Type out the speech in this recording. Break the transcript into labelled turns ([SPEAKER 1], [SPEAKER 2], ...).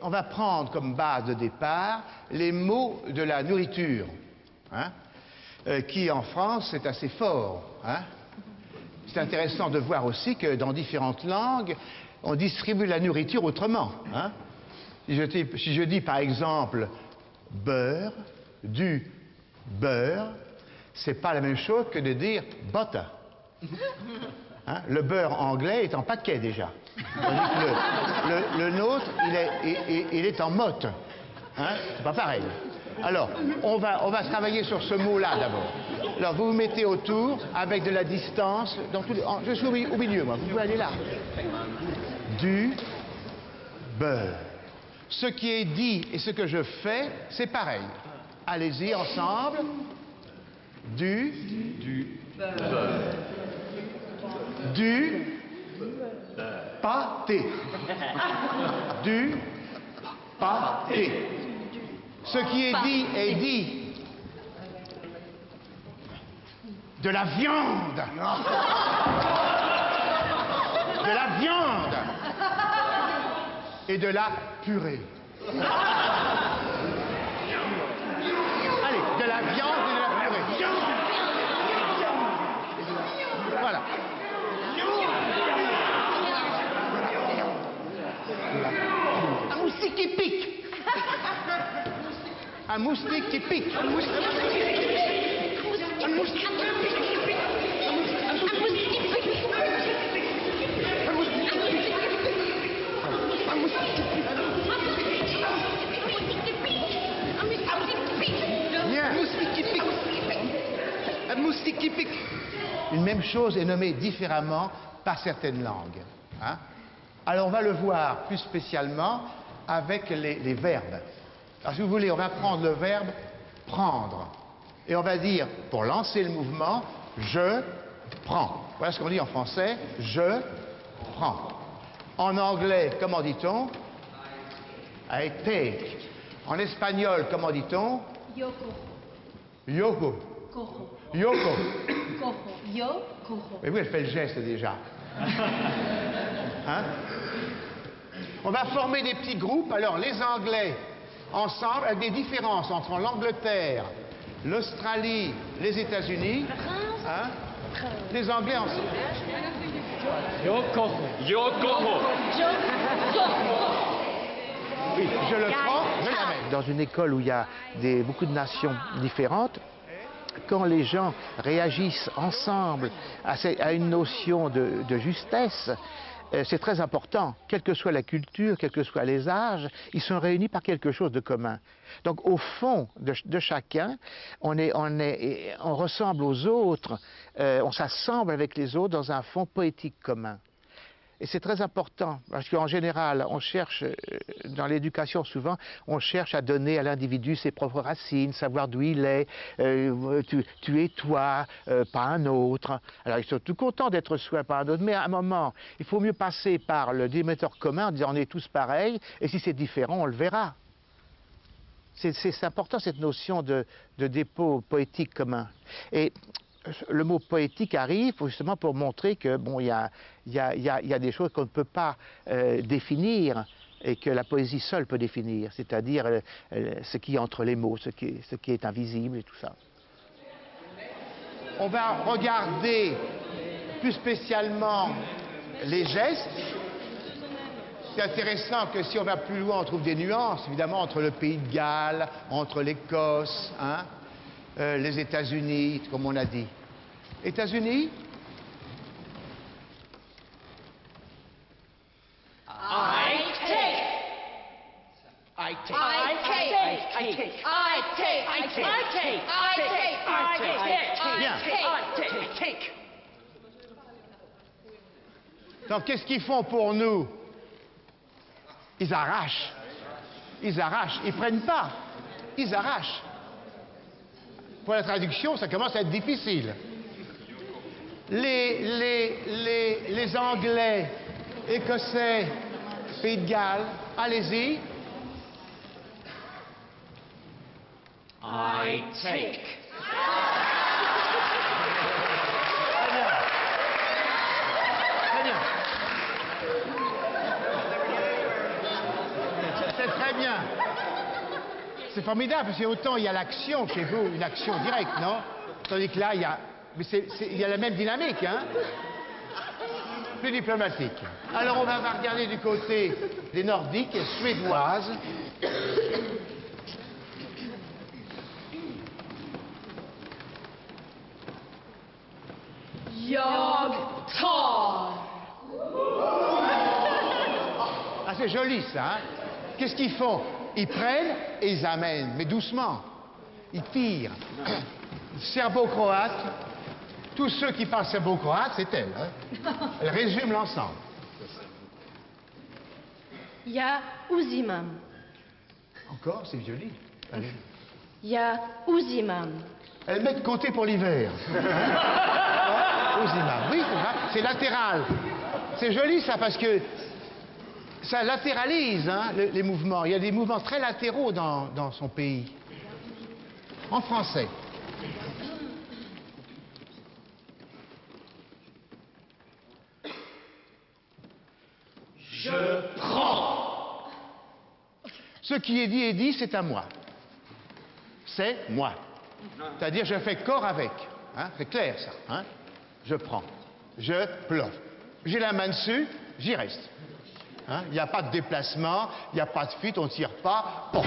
[SPEAKER 1] on va prendre comme base de départ les mots de la nourriture, hein, qui en France c'est assez fort. Hein. C'est intéressant de voir aussi que dans différentes langues, on distribue la nourriture autrement. Hein. Si je dis par exemple beurre, du beurre, c'est pas la même chose que de dire butter. Hein? Le beurre anglais est en paquet déjà. Tandis que le nôtre, il est en motte. Hein? C'est pas pareil. Alors, on va travailler sur ce mot-là d'abord. Alors, vous vous mettez autour avec de la distance. Je suis au milieu, moi. Vous pouvez aller là. Du beurre. Ce qui est dit et ce que je fais, c'est pareil. Allez-y ensemble. Du beurre. Du pâté. Du pâté. Ce qui est dit est dit. De la viande. De la viande. Et de la purée. Allez, de la viande et de la purée. Voilà. Un moustique qui pique. Un moustique qui pique. Un moustique qui pique. Un moustique qui pique. Un moustique qui pique. Un moustique qui pique. Un moustique qui pique. Bien. Un moustique qui pique. Un moustique qui pique. Une même chose est nommée différemment par certaines langues. Hein? Alors on va le voir plus spécialement avec les verbes. Alors si vous voulez, on va prendre le verbe prendre. Et on va dire, pour lancer le mouvement, je prends. Voilà ce qu'on dit en français, je prends. En anglais, comment dit-on? I take. En espagnol, comment dit-on?
[SPEAKER 2] Yoko.
[SPEAKER 1] Yoko.
[SPEAKER 2] Cojo.
[SPEAKER 1] Yoko.
[SPEAKER 2] Cojo. Yo cojo.
[SPEAKER 1] Mais oui, elle fait le geste déjà. Hein? On va former des petits groupes. Alors, les Anglais, ensemble, avec des différences entre l'Angleterre, l'Australie, les États-Unis. Hein? Les Anglais ensemble.
[SPEAKER 3] Yo cojo. Yo cojo.
[SPEAKER 1] Oui, je le prends, je l'amène. Dans une école où il y a beaucoup de nations différentes, quand les gens réagissent ensemble à une notion de justesse, c'est très important. Quelle que soit la culture, quels que soient les âges, ils sont réunis par quelque chose de commun. Donc au fond de chacun, on ressemble aux autres, on s'assemble avec les autres dans un fond poétique commun. Et c'est très important, parce qu'en général, on cherche, dans l'éducation souvent, on cherche à donner à l'individu ses propres racines, savoir d'où il est, tu es toi, pas un autre. Alors ils sont tout contents d'être soi, pas un autre, mais à un moment, il faut mieux passer par le dénominateur commun en disant on est tous pareils, et si c'est différent, on le verra. C'est important cette notion de dépôt poétique commun. Et le mot poétique arrive justement pour montrer que bon, il y a des choses qu'on ne peut pas définir et que la poésie seule peut définir, c'est-à-dire ce qui est entre les mots, ce qui est invisible et tout ça. On va regarder plus spécialement les gestes. C'est intéressant que si on va plus loin, on trouve des nuances, évidemment, entre le Pays de Galles, entre l'Écosse, hein, les États-Unis, comme on a dit. États-Unis?
[SPEAKER 2] I take.
[SPEAKER 1] I take.
[SPEAKER 2] I take. I take. I take. I take. I take. I take. I take.
[SPEAKER 1] Bien.
[SPEAKER 2] I take.
[SPEAKER 1] Donc, qu'est-ce qu'ils font pour nous? Ils arrachent. Ils arrachent. Ils prennent pas. Ils arrachent. Pour la traduction, ça commence à être difficile. Les Anglais, Écossais, Pays de Galles, allez-y.
[SPEAKER 3] I take.
[SPEAKER 1] Très bien. C'est très bien. C'est formidable, parce qu'autant il y a l'action chez vous, une action directe, non? Tandis que là, il y a... Mais il y a la même dynamique, hein? Plus diplomatique. Alors, on va regarder du côté des Nordiques, suédoises.
[SPEAKER 2] Jag tar.
[SPEAKER 1] Ah, c'est joli, ça, hein? Qu'est-ce qu'ils font? Ils prennent et ils amènent, mais doucement. Ils tirent. Serbo-croate, tous ceux qui parlent serbo-croate, c'est elle. Hein? Elle résume l'ensemble.
[SPEAKER 4] Ja uzimam.
[SPEAKER 1] Encore, c'est joli. Allez.
[SPEAKER 4] Ja uzimam.
[SPEAKER 1] Elle met de côté pour l'hiver. Uzimam. Oui, c'est ça. C'est latéral. C'est joli, ça, parce que ça latéralise, hein, les mouvements. Il y a des mouvements très latéraux dans son pays. En français.
[SPEAKER 3] Je prends.
[SPEAKER 1] Ce qui est dit, c'est à moi. C'est moi. C'est-à-dire, je fais corps avec. Hein? C'est clair, ça. Hein? Je prends. Je plonge. J'ai la main dessus, j'y reste. Il n'y a pas de déplacement, il n'y a pas de fuite, on ne tire pas. Bon.